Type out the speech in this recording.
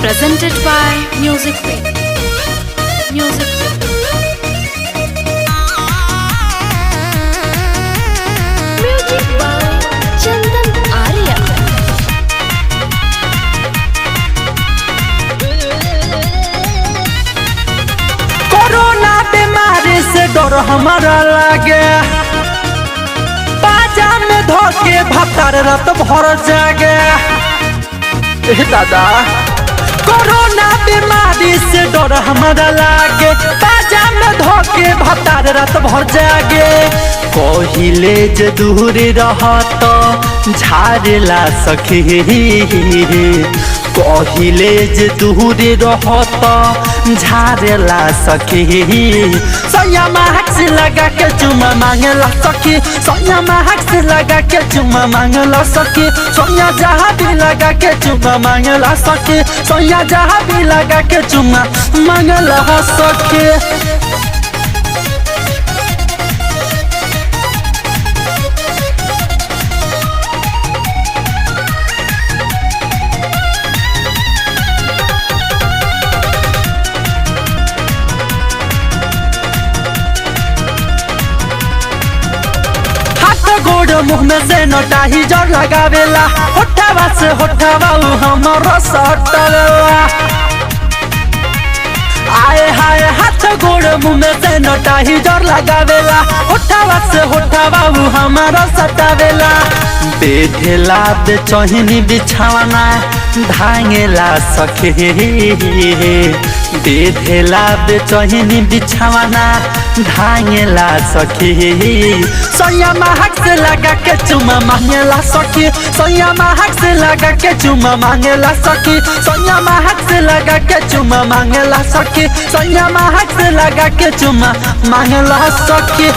Presented by Music Pit. Music Pit. Music by Chandan Arya. Corona बीमारी से डर हमारा लागे, बाजा में धोके भतर रात भर जागे। दादा कोरोना बीमारी से डर हमारा लागे, बाजा में धोके भतर रात भर जागे। पहिले जे दूर रहत झाड़ला सखी, पहिले जे दूर रहत झाड़ला सखी। सोया महक से लगा के चुमा मांगला सखी, सोया महक से लगा के चुमा मांगला सखी। सोया जहाँ भी लगा के चुमा मांगला सखी, सोया जहाँ भी लगा के चुमा मांगला सखी। गोड़ मुँह में से नोटाही जर लगावेला, होठावा से होठावा हमारा सटवेला। आए हाय हाथ गोड़ मुँह में से नोटाही जर लगावेला, होठावा से होठावा हमारा सटवेला। बेढेला बेचहिनी बिछावना धांगेला सखी, बेढेला बेचहिनी बिछावना धांगेला सखी। सोया महक से लगा के चुमा मांगेला सखी, सोया महक से लगा के चुमा मांगेला सखी। सोया महक से लगा के चुमा मांगेला सखी, सोया महक से लगा के चुमा मांगेला सखी।